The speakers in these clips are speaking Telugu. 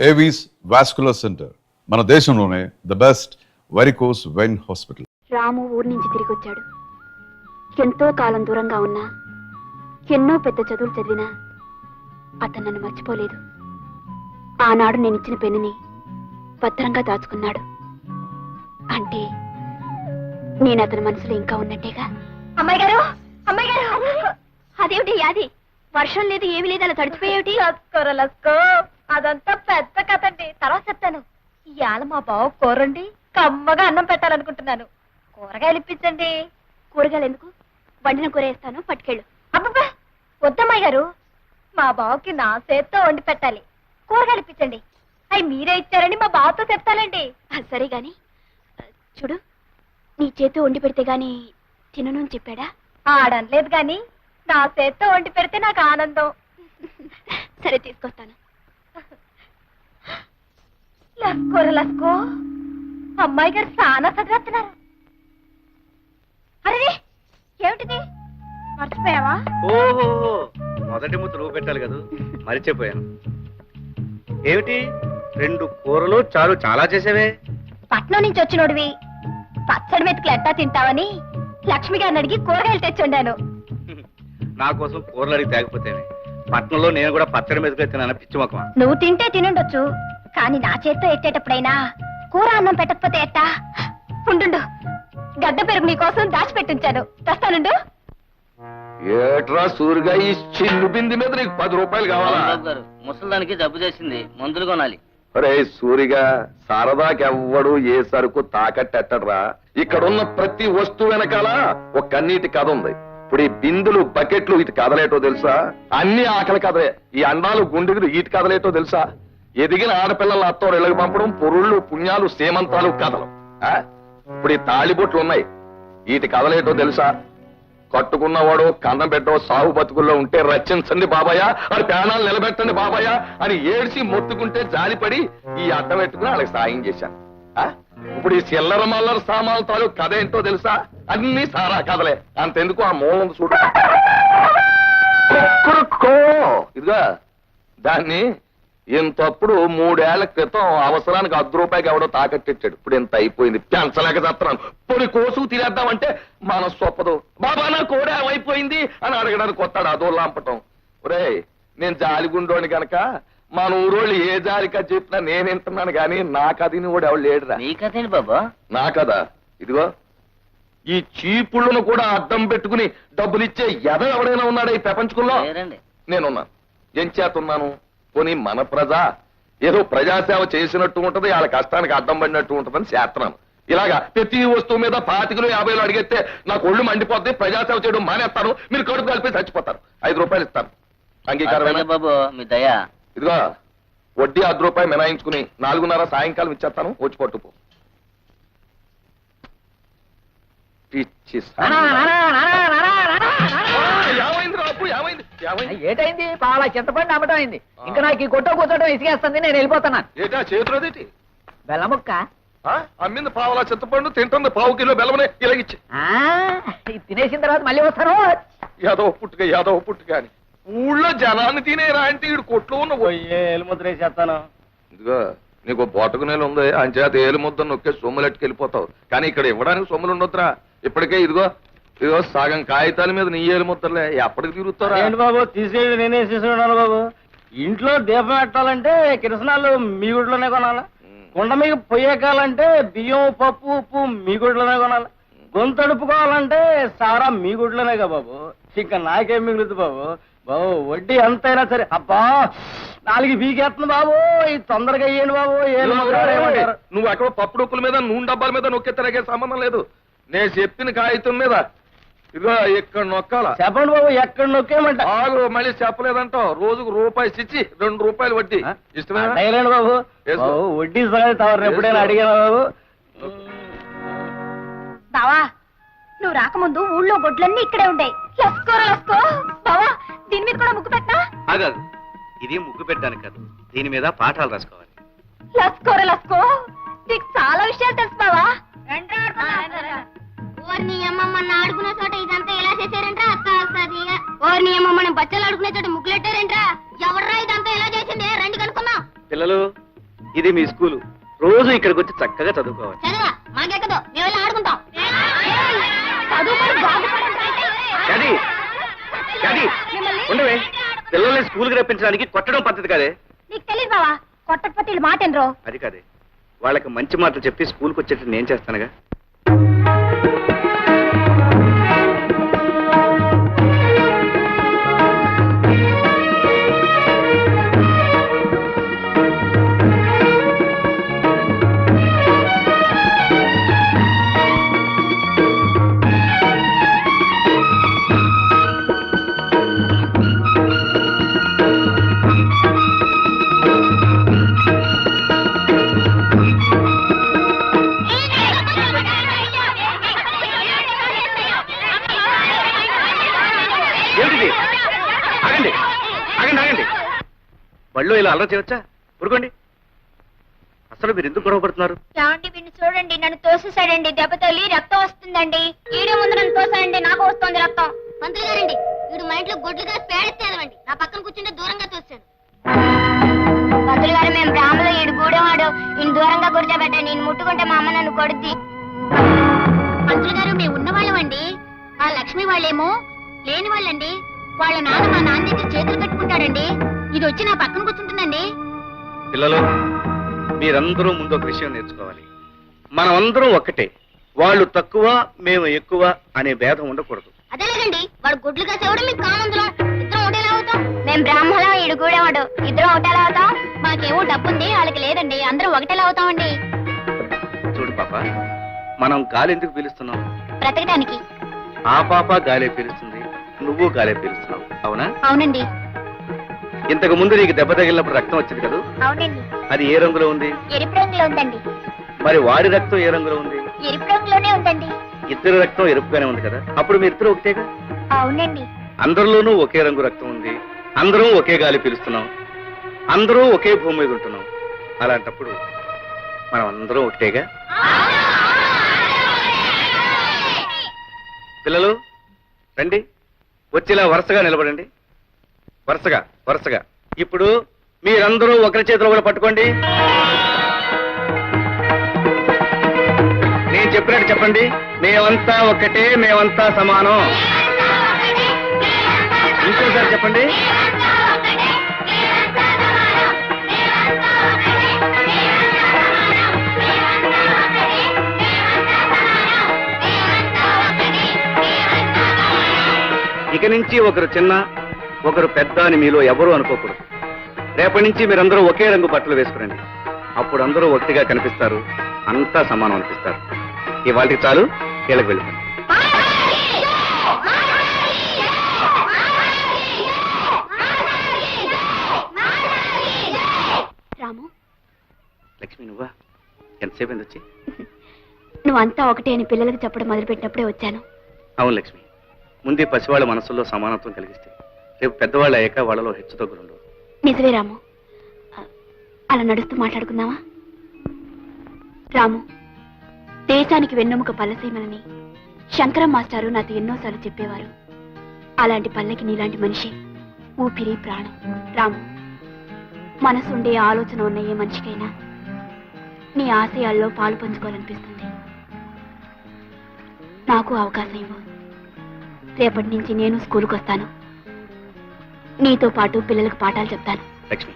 ఏవీస్ వాస్కులర్ సెంటర్ మన దేశంలోనే the best varicose vein hospital. Ramu ఊరి నుంచి తిరిగి వచ్చాడు. ఎంతో కాలం దూరంగా ఉన్నా, ఎన్నో పెద్ద చదువులు చదివినా అతను నన్ను మర్చిపోలేదు. ఆనాడు నేను ఇచ్చిన పెన్నుని భద్రంగా దాచుకున్నాడు. అంటే నేను అతని మనసులో ఇంకా ఉన్నట్టేగా. అమ్మాయి గారు, అమ్మాయి గారు, అదేమిటి యాది? వర్షం లేదు, ఏమి లేదు, అలా తడిచిపోయేటి. లస్కో అదంతా పెద్ద కథ అండి, తర్వాత చెప్తాను. ఇవాళ మా బావ కూరండి కమ్మగా అన్నం పెట్టాలనుకుంటున్నాను. కూరగాయలు ఇప్పించండి. కూరగాయలు ఎందుకు? వండిన కూర వేస్తాను, పట్టుకెళ్ళు. అబ్బబ్బా వద్దమ్మాయి గారు, మా బావకి నా చేత్తో వండి పెట్టాలి. కూరగాయలు ఇప్పించండి. అవి మీరే ఇచ్చారని మా బావతో చెప్తానండి. సరే గాని చూడు, నీ చేతితో వండి పెడితే గాని తినను అని చెప్పాడా? ఆడనలేదు గాని నా చేత్తో వండి పెడితే నాకు ఆనందం. సరే తీసుకొస్తాను. లస్కోర లస్కో, అమ్మాయి గారు చాలా చదివేస్తున్నారు. అరే ఏమిటిది, మర్చిపోయావా? ఓహో, మొదటి ముద్ద నువ్వు పెట్టాలి కదా, మరిచిపోయాను. ఏమిటి 2 కూరలు చాలు, చాలా చేసేవే. పట్నం నుంచి వచ్చినోడివి పచ్చడి మెతుకులు ఎట్టా తింటావని లక్ష్మి గారిని అడిగి కూరగాయలు తెచ్చుండాను. నా కోసం కూరలు అడిగి తేకపోతేనే. పట్నంలో నేను కూడా పచ్చడి మెతుకులు తిన్నాను, పిచ్చి మొక్కమా. నువ్వు తింటే తినుండొచ్చు, కానీ నా చేత్తో ఎట్టేటప్పుడైనా కూర అన్నం పెట్టకపోతే ఎట్టా? ఉండు, గడ్డ పెరుగు నీ కోసం దాచిపెట్టించాను, తెస్తానుండు. ఏట్రా సూరిగా ఈ చిల్లు బింది మీద నీకు 10 రూపాయలు కావాలా? ముసలిదానికి జబ్బు చేసింది, మందులు కొనాలి. అరే సూరిగా, సరదాకెవ్వడు ఏ సరుకు తాకట్టెట్టడ్రా. ఇక్కడున్న ప్రతి వస్తువు వెనకాల ఒక కన్నీటి కథ ఉంది. ఇప్పుడు ఈ బిందులు, బకెట్లు, ఇటు కదలేటో తెలుసా? అన్ని ఆకలి కథలే. ఈ అండాలు, గుండెలు, ఇటు కదలేటో తెలుసా? ఎదిగిన ఆడపిల్లల అత్తోరు ఇళ్ళకి పంపడం, పొరుళ్ళు, పుణ్యాలు, సేమంతాలు కథలు. ఇప్పుడు ఈ తాళిబొట్లు ఉన్నాయి, వీటి కదలేటో తెలుసా? కట్టుకున్నవాడు కన్నం పెట్టో సాగు బతుకుల్లో ఉంటే రచించండి బాబాయ్, అది ప్రాణాలు నిలబెట్టండి బాబాయ్ అని ఏడ్చి మొత్తుకుంటే జాలిపడి ఈ అడ్డం పెట్టుకుని వాళ్ళకి సాయం చేశాను. ఇప్పుడు ఈ చిల్లర మల్లర సామాన్ల తాలూకు కథ ఏంటో తెలుసా? అన్ని సారా కథలే. అంతెందుకు, ఆ మూలం చూడు. ఇదిగా దాన్ని ఇంతప్పుడు 3 ఏళ్ల క్రితం అవసరానికి 10 రూపాయకి ఎవడో తాకట్టిచ్చాడు. ఇప్పుడు ఇంత అయిపోయింది, పెంచలేక చేస్తున్నాను. పొడి కోసు తినేద్దామంటే మనసు ఒప్పదు. బాబా నా కోడ ఏమైపోయింది అని అడగడానికి వస్తాడు, అదో లాంపటం. ఒరే నేను జాలిగుండోని గనక మన ఊరోళ్ళు ఏ జాలికా చెప్పినా నేను వింటున్నాను గాని నా కథని కూడా ఎవడు లేడురా. నీ కథేంటి బాబా? నా కదా ఇదిగో, ఈ చీపుళ్ళను కూడా అడ్డం పెట్టుకుని డబ్బులిచ్చే ఎవడైనా ఉన్నాడా ఈ ప్రపంచంలో? నేనున్నాను. ఏం చేతున్నాను? పోనీ మన ప్రజ ఏదో ప్రజాసేవ చేసినట్టు ఉంటది, వాళ్ళ కష్టానికి అడ్డం పడినట్టు ఉంటదని చేస్తున్నాను. ఇలాగా ప్రతి వస్తువు మీద 25 50 అడిగితే నాకు ఒళ్ళు మండిపోద్ది, ప్రజాసేవ చేయడం మానేస్తాను, మీరు కడుపు కలిపి చచ్చిపోతారు. 5 రూపాయలు ఇస్తాను, అంగీకారమే బాబు మీ దయా. ఇదిగో వడ్డీ 10 రూపాయలు మినాయించుకుని 4:30 సాయంకాలం ఇచ్చేస్తాను, వచ్చి పట్టుకో. పిచ్చి ఏటైంది? పాల చింతపండు అమ్మటం అయింది. ఇంకా నాకు ఈ కొట్ట కూర్చోటం ఇసుకేస్తుంది, నేను వెళ్ళిపోతున్నాను. ఏటా చేతులదేటి? బెల్లముక్క అమ్మింది పావులా చింతపండు, తింటుంది 1/2 కిలో బెల్లమనే ఇలాగిచ్చి. తినేసిన తర్వాత మళ్ళీ వస్తాను. యాదవ పుట్టుక అని ఊళ్ళో జనాన్ని తినేరా అంటే ఈడు కొట్లో ఉన్న ఏలుముద్ర వేసేస్తాను. ఇదిగో నీకు బోటకు నేలు ఉంది, అంచేత ఏలుముద్ద నొక్కే సొమ్ములెట్టుకు వెళ్ళిపోతావు. కానీ ఇక్కడ ఇవ్వడానికి సొమ్ములు ఉండొద్దురా. ఇప్పటికే ఇదిగో సగం కాగితాల మీద నీ ఏలుముద్దలే, ఎప్పటికి తిరుగుతారా? ఏంటి బాబు తీసుకెళ్ళి నేనే తీసుకున్నాను బాబు. ఇంట్లో దీపం పెట్టాలంటే కిరసనాలు మీ గుడిలోనే కొనాలా, కుండ మీద పొయ్యకాలంటే బియ్యం, పప్పు, ఉప్పు మీ గుడిలోనే కొనాలి, గొంతు అడుపుకోవాలంటే సారా మీ గుడిలోనేగా బాబు. ఇంకా నాకేం మిగులుతుంది బాబు? బాబు వడ్డీ ఎంతైనా సరే. అబ్బా 4 బీకేస్తుంది బాబు, ఇది తొందరగా అయ్యండి బాబు. నువ్వు ఎక్కడ పప్పు డొక్కుల మీద, నూనె డబ్బాల మీద నొక్కేతరగే సంబంధం లేదు. నేను చెప్పిన కాగితం మీద ఇదిగో ఇక్కడ నొక్కాల. చెప్పండి బాబు, ఎక్కడ నొక్కేయమంట? ఆగు, మళ్ళీ చెప్పలేదంటావు. రోజుకు రూపాయి ఇచ్చి 2 రూపాయలు వడ్డీ. ఇష్టమేనా బాబు? వడ్డీ సంగతి ఎప్పుడైనా అడిగాను బాబు. బావా నువ్వు రాకముందు ఊళ్ళో గొడ్లన్నీ ఇక్కడే ఉండే. లస్కో బావా, దీని మీద కూడా ముగ్గు పెట్టా? కాదు, ఇది ముగ్గు పెట్టడానికి కాదు, దీని మీద పాఠాలు రాసుకోవాలి. లస్కో నీకు చాలా విషయాలు తెలుసు బావా. ఓర్ని అమ్మమ్మ ఆడుకునే చోట ఇదంతా ఎలా చేశారంట్రా? అక్క వస్తుంది. ఓర్ని అమ్మమ్మని బచ్చలు ఆడుకునే చోట ముగ్గులెట్టారంట్రా? ఎవర్రా ఇదంతా ఎలా చేసింది? రండి కనుక్కున్నాం. పిల్లలు ఇది మీ స్కూలు. రోజు ఇక్కడికి వచ్చి చక్కగా చదువుకోవాలి. చదవా మాకెక్కదు మేము వెళ్ళి ఆడుకుంటాం. చదువుకొని బాగుపడాలంటే గది గది ఉండవే. పిల్లల్ని స్కూల్కి రప్పించడానికి కొట్టడం పద్ధతి కాదే. నీకు తెలియదు బావా, కొట్టకపోతే వీళ్ళు మాట ఎనరో. అది కాదే, వాళ్ళకి మంచి మాటలు చెప్పి స్కూల్కి వచ్చేటట్టు నేను చేస్తానుగా. ఏమిటిది? ఆగండి ఆగండి ఆగండి. బళ్ళు ఇలా అల్లరి చేయవచ్చా? ఊరుకోండి. అసలు మీరు ఎందుకు గొడవ పడుతున్నారు? ఏమండి వీడిని చూడండి, నన్ను తోసేసాడండి. దెబ్బ తగిలి రక్తం వస్తుందండి. ఈడే ముందు నన్ను తోసాడండి, నాకు వస్తుంది రక్తం. మంత్రి గారండి, వీడు మా ఇంట్లో గొడ్లుగా పేడెత్తేదవండి. నా పక్కన కూర్చుంటే దూరంగా తోస్తాడు. మంత్రులు గారు, మేము బ్రాహ్మలో ఈడు గూడెవాడు. ఈయన దూరంగా కూర్చోబెట్టండి. నేను ముట్టుకుంటే మా అమ్మ నన్ను కొడుద్ది. మంత్రులు గారు, మేము ఉన్నవాళ్ళమండి. ఆ లక్ష్మి వాళ్ళేమో లేని వాళ్ళండి. వాళ్ళ నాన్న మా నాన్న దగ్గర చేతులు కట్టుకుంటాడండి. ఇది వచ్చి నా పక్కన కూర్చుంటుందండి. పిల్లలు, మీరందరూ ముందు ఒక విషయం నేర్చుకోవాలి. మనమందరం ఒక్కటే. వాళ్ళు తక్కువ మేము ఎక్కువ అనే భేదం ఉండకూడదు. అదేలేదండి, వాడు గుడ్లు కాసేవాడు, మీకు కామందులం. ఇద్దరం ఒకటేలా అవుతాం. మేము బ్రాహ్మణం, ఈడు గూడేవాడు. ఇద్దరం ఒకటేలా అవుతాం. మాకేమో డబ్బుంది, వాళ్ళకి లేదండి. అందరం ఒకటేలా అవుతామండి. చూడు పాప, మనం గాలి ఎందుకు పీలుస్తున్నాం? బ్రతకడానికి. ఆ పాప గాలే పీలుస్తుంది, నువ్వు గాలే పీలుస్తున్నావు. అవునా? అవునండి. ఇంతకు ముందు నీకు దెబ్బ తగిలినప్పుడు రక్తం వచ్చింది కదా? అవునండి. అది ఏ రంగులో ఉంది? ఎరుపు రంగులో ఉందండి. మరి వాడి రక్తం ఏ రంగులో ఉంది? ఎరుపు రంగులోనే ఉందండి. ఇద్దరు రక్తం ఎరుపుగానే ఉంది కదా? అప్పుడు మీ ఇద్దరు ఒకటేగా? అవునండి. అందరిలోనూ ఒకే రంగు రక్తం ఉంది. అందరం ఒకే గాలి పీలుస్తున్నాం. అందరూ ఒకే భూమి మీద ఉంటున్నాం. అలాంటప్పుడు మనం అందరం ఒకటేగా? పిల్లలు రండి, వచ్చిలా వరుసగా నిలబడండి. వరుసగా వరుసగా. ఇప్పుడు మీరందరూ ఒకరి చేతిలో కూడా పట్టుకోండి. నేను చెప్పినట్టు చెప్పండి. మేమంతా ఒక్కటే, మేమంతా సమానం. ఇంకోసారి చెప్పండి. ఇక నుంచి ఒకరు చిన్న ఒకరు పెద్ద అని మీలో ఎవరూ అనుకోకూడదు. రేపటి నుంచి మీరందరూ ఒకే రంగు బట్టలు వేసుకురండి. అప్పుడు అందరూ ఒకటిగా కనిపిస్తారు, అంతా సమానం అనిపిస్తారు. ఇవాళకి చాలు, కీళ్ళకి వెళ్ళిపోండి. రాము, లక్ష్మి నువ్వా? ఎంతసేపు అయింది వచ్చి? నువ్వంతా ఒకటే అని పిల్లలకు చెప్పడం మొదలుపెట్టినప్పుడే వచ్చాను. అవును లక్ష్మి, ముందే పసివాళ్ళ మనసుల్లో సమానత్వం కలిగిస్తే రేపు పెద్దవాళ్ళు అయ్యాక వాళ్ళలో హెచ్చుతగ్గులుండవు. నిజమే రాము. అలా నడుస్తూ మాట్లాడుకుందామా? రాము, దేశానికి వెన్నెముక పల్లసీమలని శంకరం మాస్టారు నాతో ఎన్నోసార్లు చెప్పేవారు. అలాంటి పల్లెకి నీలాంటి మనిషి ఊపిరి ప్రాణం. రాము, మనసుండే ఆలోచన ఉన్న ఏ మనిషికైనా నీ ఆశయాల్లో పాలు పంచుకోవాలనిపిస్తుంది. నాకు అవకాశం ఇవ్వు. రేపటి నుంచి నేను స్కూల్కి వస్తాను. నీతో పాటు పిల్లలకు పాఠాలు చెప్తాను. లక్ష్మి,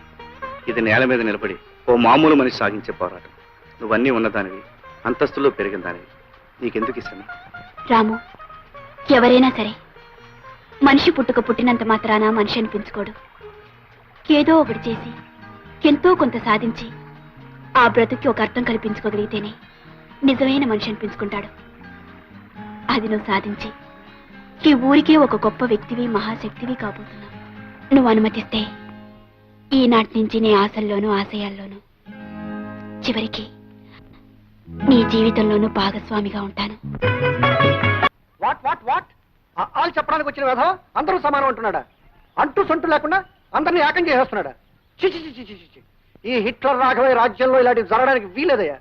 ఇది నేల మీద నిలబడి ఓ మామూలు మనిషి సాగించే పోరాటం. నువ్వన్నీ ఉన్నదానివి, అంతస్తులో పెరిగిన దానివి. నీకెందుకు ఇష్టం? రాము, ఎవరైనా సరే మనిషి పుట్టినంత మాత్రాన మనిషి అనిపించుకోడు. ఏదో ఒకటి చేసి ఎంతో కొంత సాధించి ఆ బ్రతుకి ఒక అర్థం కల్పించుకోగలిగితేనే నిజమైన మనిషి అనిపించుకుంటాడు. అది నువ్వు సాధించి ఈ ఊరికే ఒక గొప్ప వ్యక్తివి, మహాశక్తివి కాబోతున్నావు. నువ్వు అనుమతిస్తే ఈనాటి నుంచి నీ ఆశల్లోనూ ఆశయాల్లోనూ చివరికి నీ జీవితంలోనూ భాగస్వామిగా ఉంటాను. వాట్ వాట్ వాట్ ఆలు చెప్పడానికి వచ్చిన వ్యధ అందరూ సమానం అంటున్నాడా? అంటూ సొంటు లేకుండా అందరినీ ఏకం చేసేస్తున్నాడా? చిచి చిచి చిచి చిచి. ఈ హిట్లర్ రాఘవయ్య రాజ్యంలో ఇలాంటివి జరగడానికి వీలేదయ్యా.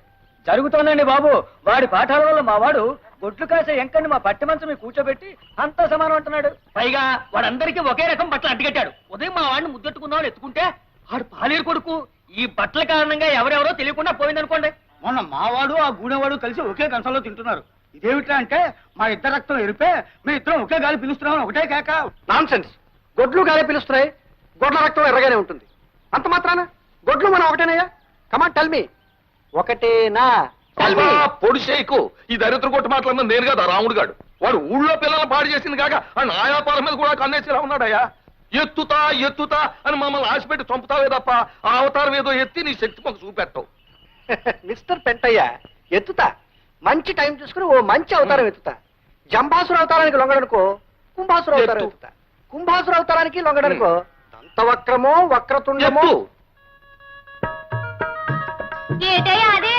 జరుగుతోందండి బాబు. వాడి పాఠాల వల్ల మా వాడు గొడ్లు కాసే ఎంకని మా పట్టి మంచం మీద కూర్చోబెట్టి అంతా సమానం అంటున్నాడు. పైగా వాడందరికీ ఒకే రకం బట్టలు అడ్డుకట్టాడు. ఉదయం మా వాడిని ముద్దెట్టుకున్నాడు ఎత్తుకుంటే ఆడు పాలేరు కొడుకు ఈ బట్టల కారణంగా ఎవరెవరో తెలియకుండా పోయిందనుకోండి. మొన్న మావాడు ఆ గూడెవాడు కలిసి ఒకే కంచంలో తింటున్నారు. ఇదేమిటా అంటే మా ఇద్దరు రక్తం ఎరిపే మీ ఇద్దరం ఒకే గాలి పిలుస్తున్నాం ఒకటే కేక. Nonsense. గొడ్లు గాలి పిలుస్తున్నాయి, గొడ్ల రక్తం ఎర్రగానే ఉంటుంది. అంత మాత్రాన గొడ్లు మనం ఒకటేనయ్యా? Come on tell me. ఒకటేనా? Tell me. పొడి చేయకు. ఈ దరిద్ర కొట్టు మాట్లాడిన నేను కదా రాముడు గాడు. వాడు ఊళ్ళో పిల్లలు పాడు చేసింది కాక ఆ నాయాపాల మీద కూడా కన్నేసిలా ఉన్నాడయ్యా. ఎత్తుతా ఎత్తుతా అని మమ్మల్ని ఆశపెట్టి చంపుతావే తప్ప ఆ అవతారం ఏదో ఎత్తి నీ శక్తి మాకు చూపెట్టవు. మిస్టర్ పెంటయ్య, ఎత్తుతా. మంచి టైం చూసుకుని ఓ మంచి అవతారం ఎత్తుతా. జంబాసుర అవతారానికి లొంగడనుకో కుంభాసుర అవతారం ఎత్తు. ఎత్తుతా. కుంభాసుర అవతారానికి లొంగడనుకో దంతవక్రమో వక్రతుండమో. ఎత్తు. ఏటయ్యా అదే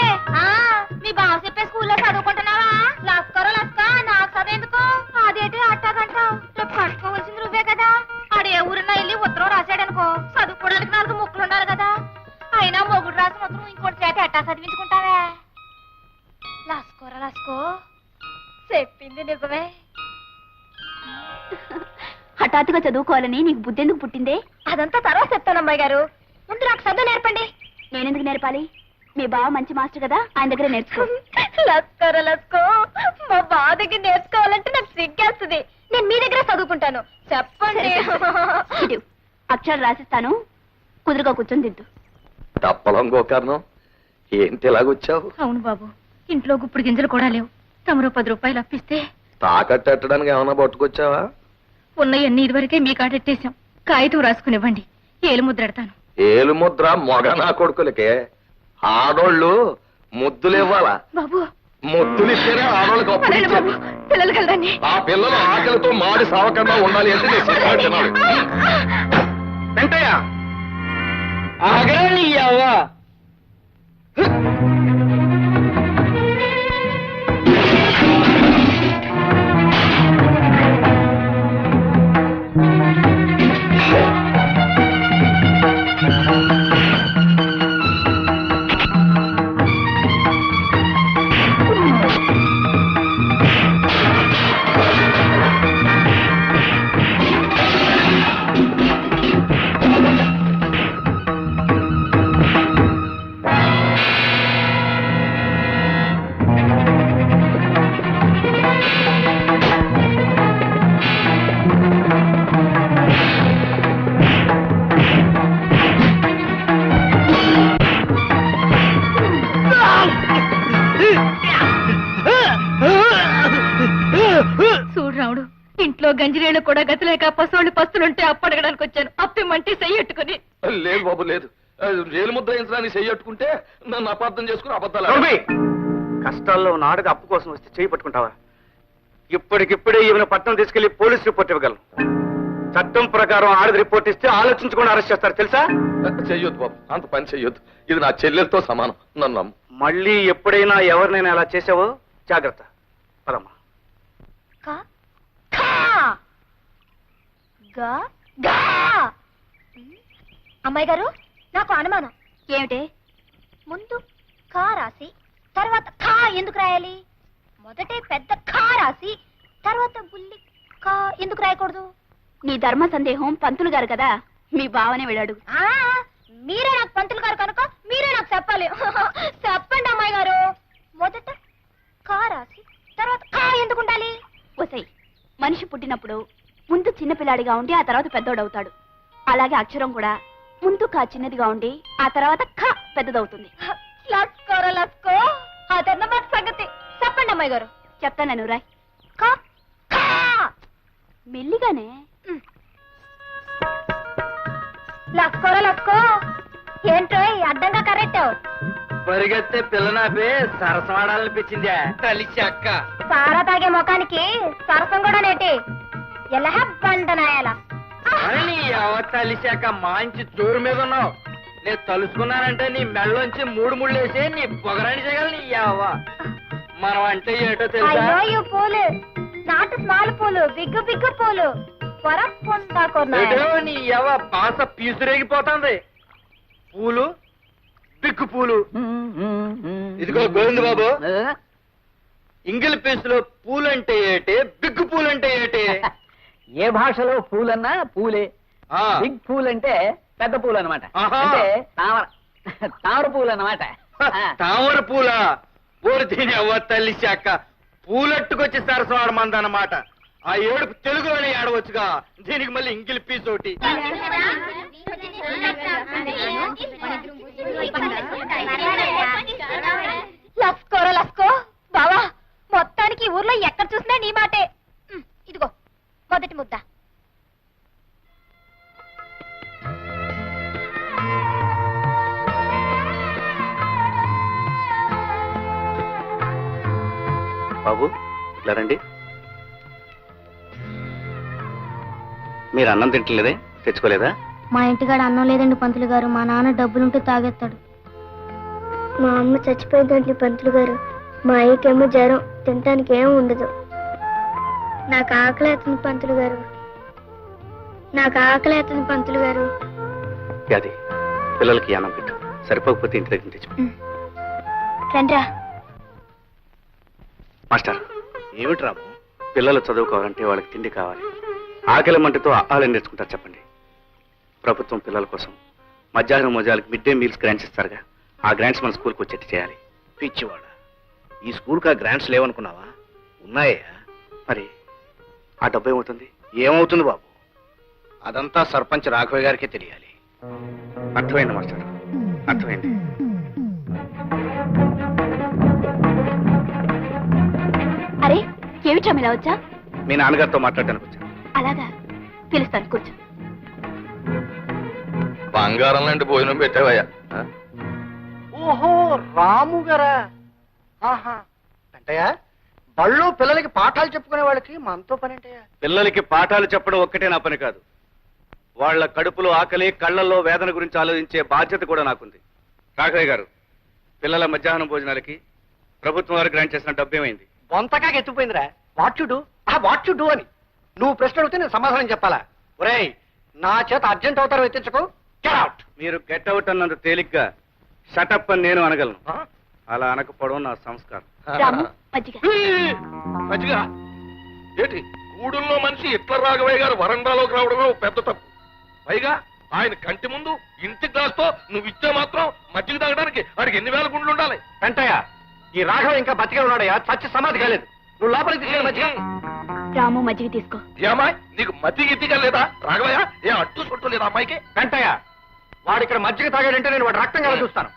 మీ బావ చెప్పే స్కూల్లో చదువుకుంటున్నావా? లస్కరో లస్క నాకు చదువుఎందుకు? అదేంటి అట్టాగంటావు? రేపు కట్టుకోవాల్సింది నువ్వే కదా. ఆడే ఊరినా వెళ్ళి ఉత్తరం రాశాడనుకో చదువుకోవడానికి 4 ముక్కలు ఉండాలి కదా. అయినా మొగుడు రాసిన ఉత్తరం ఇంకోటి చేత ఎట్టా చదివించుకుంటావే? లస్కోరా లస్కో, చెప్పింది నిజమే. హఠాత్తుగా చదువుకోవాలని నీకు బుద్ధి ఎందుకు పుట్టిందే? అదంతా తర్వాత చెప్తాను అమ్మాయి గారు. ముందు నాకు చదువు నేర్పండి. నేనెందుకు నేర్పాలి? మీ బావ మంచి మాస్టర్ కదా, ఆయన దగ్గర నేర్చుకో. లస్కరో లస్కో, మా బావ దగ్గర నేర్చుకోవాలంటే నాకు సిగ్గేస్తుంది. నేను మీ దగ్గర చదువుకుంటాను. చెప్పండి. ఇటు, అక్షరాలు రాసిస్తాను, కుదురుగా కూర్చొని దిద్దు. తప్పలం గోకర్ణం, ఏంటి ఇలాగొచ్చావు? అవును బాబు, ఇంట్లో గుప్పుడు గింజలు కూడా లేవు. తమరు 10 రూపాయలు అప్పిస్తే తాకట్టడానికి ఏమైనా పట్టుకొచ్చావా? ఉన్నయన్నీ ఇదివరకే మీ కాటెట్టేశాం. కాగితం రాసుకునివ్వండి, ఏలు ముద్రెడతాను. ఏలు ముద్ర మొగ నా కొడుకులకే. ఆడోళ్ళు ముద్దులు ఇవ్వాలా? బాబు ముద్దులు ఇస్తేనే ఆడోళ్ళకి అప్పుడు పదండి బాబు, ఇచ్చేది. పిల్లలు కలదండి. ఆ పిల్లలు ఆకలితో మాడి సావకుండా ఉండాలి అంటే నేను సినిమా తినాలి. వెంటయ్య ఆగండి అవ్వ. చూడు రావుడు, ఇంట్లో గంజిరేళ్ళు కూడా గతిలేక పసోళ్ళు పస్తులుంటే అప్పడగడానికి వచ్చాను. అప్పిమంటే చెయ్యట్టుకుని. లేదు బాబు లేదు. ఏలు ముద్ర వేయించడానికి చెయ్యట్టుకుంటే నన్ను అపార్థం చేసుకుని అబద్ధాలు నోర్మి! కష్టాల్లో ఉన్న ఆడది అప్పు కోసం వస్తే చేయి పట్టుకుంటావా? ఇప్పటికిప్పుడే ఈమెను పట్టణం తీసుకెళ్లి పోలీస్ రిపోర్ట్ ఇవ్వగలను. చట్టం ప్రకారం ఆడది రిపోర్ట్ ఇస్తే ఆలోచించకుండా అరెస్ట్ చేస్తారు తెలుసా? చెయ్యొద్దు బాబు, అంత పని చెయ్యొద్దు. ఇది నా చెల్లెలతో సమానం, నన్ను నమ్ము. మళ్ళీ ఎప్పుడైనా ఎవరినైనా అలా చేసావో జాగ్రత్త. పదమ్మా. అమ్మాయి గారు, నాకు అనుమానం. ఏమిటే? ముందు కా రాసి తర్వాత ఖా ఎందుకు రాయాలి? మొదటే పెద్ద ఖా రాసి తర్వాత బుల్లి కా ఎందుకు రాయకూడదు? నీ ధర్మ సందేహం పంతులు గారు కదా, మీ బావనే వెళ్ళాడు. మీరే నాకు పంతులు గారు కనుక మీరే నాకు చెప్పాలి. చెప్పండి అమ్మాయి గారు. మొదట కా రాసి తర్వాత ఖా ఎందుకు ఉండాలి? ఒసై, మనిషి పుట్టినప్పుడు ముందు చిన్నపిల్లాడిగా ఉండి ఆ తర్వాత పెద్దోడవుతాడు. అలాగే అక్షరం కూడా ముందు కా చిన్నదిగా ఉండి ఆ తర్వాత ఖ పెద్దదవుతుంది. లస్కోరా లస్కో, అదన్నమాట సంగతి. చెప్పండి అమ్మాయి గారు. చెప్తాను రాయ్. ఖా ఖా మెల్లిగానే. లస్కోరా లస్కో, ఏంటో అడ్డంగా కరెక్టావు? పరిగెత్తే పిల్లనాపే సరసమాడాలనిపించిందా? కలిసి అక్క సారా తాగే ముఖానికి సరసం కూడా నేటి ఎలా బండనాయాల. అని నీ అవ తలిశాక మంచి జోరు మీద ఉన్నావు. నేను తలుసుకున్నానంటే నీ మెళ్ళలోంచి 3 ముళ్ళేసి నీ పొగరాని చేయగల నీ అవ్వ. మనం అంటే ఏటో తెలుసా? అయ్యో ఈ పూలు నాటు స్మాల్ పూలు, బిగ్గు బిగ్గు పూలు, ఏటో నీ అవ్వ పాస పీసురేగిపోతుంది. పూలు బిగ్గు పూలు. ఇదిగో గోవింద బాబు, ఇంగిల్ పీసులో పూలంటే ఏటి, బిగ్గు పూలంటే ఏటి? ఏ భాషలో పూలన్నా పూలే. ఆ, బిగ్ పూల్ అంటే పెద్ద పూలు అనమాట. ఆహా. అంటే తామర పూలు అన్నమాట. తామర పూల ఊరు తిని అవ్వ తల్లి శాఖ పూలట్టుకొచ్చి సరసవాడమందన్నమాట. ఆ ఏడుపు తెలుగులోనే ఏడవచ్చుగా, దీనికి మళ్ళీ ఇంగిలి పీస్ ఒకటి. లస్కోరా లస్కో బావా, మొత్తానికి ఊర్లో ఎక్కడ చూసినా నీ మాటే. ఇదిగో మొదటి ముద్ద. బాబు ఇట్లా రండి. మీరు అన్నం తింటలేదే, తెచ్చుకోలేదా? మా ఇంటికాడ అన్నం లేదండి పంతులు గారు. మా నాన్న డబ్బులుంటే తాగేస్తాడు. మా అమ్మ చచ్చిపోయిందండి పంతులు గారు. మా అయ్యకేమో జ్వరం, తినటానికి ఏం ఉండదు. నాకు ఆకలేస్తుంది పంతులు గారు. నాకు ఆకలేస్తుంది పంతులు గారు. అది పిల్లలకి అన్నం పెట్టు, సరిపోకపోతే ఇంటి దగ్గర తెచ్చు. రండ్రా. మాస్టర్, ఏమిటి రాము? పిల్లలు చదువుకోవాలంటే వాళ్ళకి తిండి కావాలి. ఆకలి మంటతో ఆహారం నేర్చుకుంటారు చెప్పండి. ప్రభుత్వం పిల్లల కోసం మధ్యాహ్నం మోజాలకు మిడ్ డే మీల్స్ గ్రాంట్స్ ఇస్తారుగా, ఆ గ్రాంట్స్ మన స్కూల్కి వచ్చేట్టు చేయాలి. పిచ్చివాడ, ఈ స్కూల్కి ఆ గ్రాంట్స్ లేవనుకున్నావా? ఉన్నాయా? మరి ఆ డబ్బు ఏమవుతుంది? ఏమవుతుంది బాబు, అదంతా సర్పంచ్ రాఘవయ్య గారికే తెలియాలి. అర్థమైంది మాస్టర్, అర్థమైంది. అరే ఏమిటా ఇలా వచ్చా? మీ నాన్నగారితో మాట్లాడడానికి వచ్చాను. అలాగా, పిలుస్తాను, కూర్చో. బంగారం లాంటి భోజనం పెట్టావయ్యా. ఓహో, రాము గారా? ఆహా. అంటయ్య, బళ్ళు పిల్లలకి పాఠాలు చెప్పుకునే వాళ్ళకి మనతో పని అంటయ్యా? పిల్లలకి పాఠాలు చెప్పడం ఒక్కటే నా పని కాదు, వాళ్ళ కడుపులో ఆకలి, కళ్ళల్లో వేదన గురించి ఆలోచించే బాధ్యత కూడా నాకుంది. రాఘవయ్య గారు, పిల్లల మధ్యాహ్నం భోజనాలకి ప్రభుత్వం వారు గ్రాంట్ చేసిన డబ్బు ఏమైంది? బొంతగా ఎత్తుపోయిందిరా. వాట్ యు డూ అని నువ్వు ప్రశ్న అడిగితే నేను సమాధానం చెప్పాలా? ఒరేయ్, నా చేత అర్జెంట్ అవుతారు ఎత్తించకు. Get out. మీరు గెట్ అవుట్ అన్నంత తేలిగ్గా షటప్ అని నేను అనగలను. అలా అనకపోవడం నా సంస్కారం. రాము, మజ్జిగ. మంచిగా ఏంటి, గూడుల్లో మనిషి ఇట్ల రాఘవయ్య గారు వరండాలోకి రావడంలో పెద్ద తప్పు. పైగా ఆయన కంటి ముందు ఇంటి గ్లాస్తో నువ్వు ఇచ్చే మాత్రం మజ్జిగ తాగడానికి వాడికి ఎన్ని వేల గుండ్లు ఉండాలి? వెంటయ్య, ఈ రాఘవ ఇంకా బతికే ఉన్నాడయ్యా, చచ్చి సమాధి కాలేదు. నువ్వు లోపలికి తీసుకెళ్ళి మధ్య. రాము, మజ్జిగ తీసుకో. ఏమాయ్, నీకు మజ్జిగ ఇద్దిగా లేదా రాఘవయ్య? ఏ అడ్డు సొట్టు లేదా అమ్మాయికి? వెంటయ్య, వాడు ఇక్కడ మజ్జిగ తాగాడంటే నేను వాడు రక్తం కల చూస్తాను.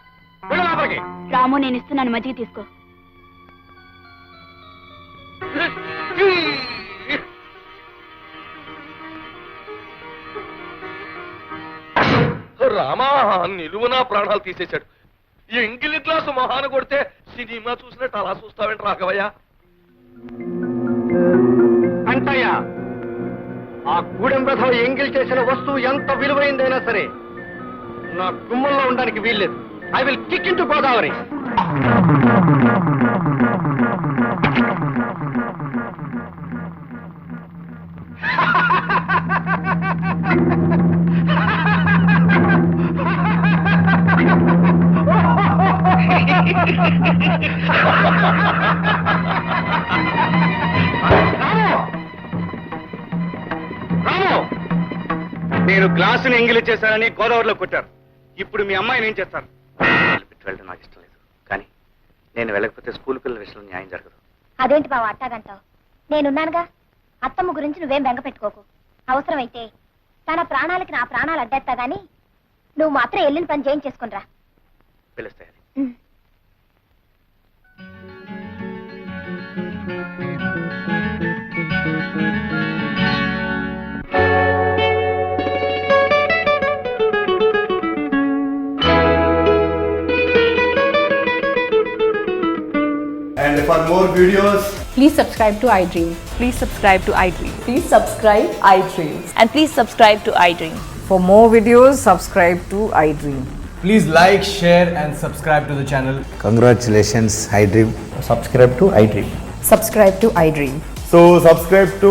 వెళ్ళు లోపలికి. రాము, నేను ఇస్తున్నాను, మజ్జిగ తీసుకో. రామా, నిలువునా ప్రాణాలు తీసేశాడు. ఈ ఎంగిలి గ్లాసు మొహాన కొడితే సినిమా చూసినట్టు అలా చూస్తావేంటి రాఘవయ్య? వెంటయ్య, ఆ గూడెం రథం ఎంగిల్ చేసిన వస్తువు ఎంత విలువైందైనా సరే నా గుమ్మంలో ఉండడానికి వీల్లేదు. I will kick in to Godavari. నేను గ్లాసుని ఎంగిలి చేశానని గోదావరిలో కొట్టారు. ఇప్పుడు మీ అమ్మాయిని ఏం చేస్తారు? వెళ్ళడం నాకు ఇష్టం లేదు, కానీ నేను వెళ్ళకపోతే స్కూల్ పిల్లల విషయంలో న్యాయం జరగదు. అదేంటి బావ అట్టాగంటావు? నేనున్నానుగా. అత్తమ్మ గురించి నువ్వేం బెంగ పెట్టుకోకు. అవసరమైతే తన ప్రాణాలకి నా ప్రాణాలు అడ్డేస్తా గాని నువ్వు మాత్రం వెళ్ళిన పని చేయించేసుకునిరా. పిలుస్తాయి. And for more videos, please subscribe to iDream. Please subscribe to iDream. Please subscribe iDream. And please subscribe to iDream. For more videos, subscribe to iDream. please like, share and subscribe to the channel. Congratulations, iDream. Subscribe to iDream. Subscribe to iDream. So subscribe to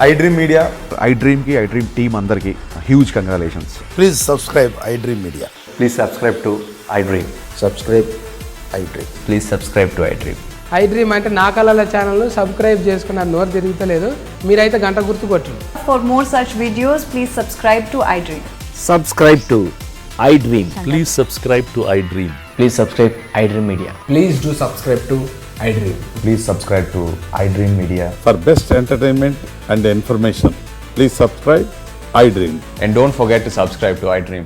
iDream Media. iDream ki iDream team andarki huge congratulations. Please subscribe iDream Media. Please subscribe to iDream. Subscribe iDream. Please subscribe to iDream. iDream అంటే నా కళల ఛానల్ సబ్స్క్రైబ్ చేసుకున్న నోరు తిరుగుతలేదు. మీరైతే గంట గుర్తు కొట్టండి. For more such videos, please subscribe to iDream. Subscribe to iDream. Please subscribe to iDream. Please subscribe iDream media. Please do subscribe to iDream. Please subscribe to iDream Media. For best entertainment and information, please subscribe iDream. And don't forget to subscribe to iDream.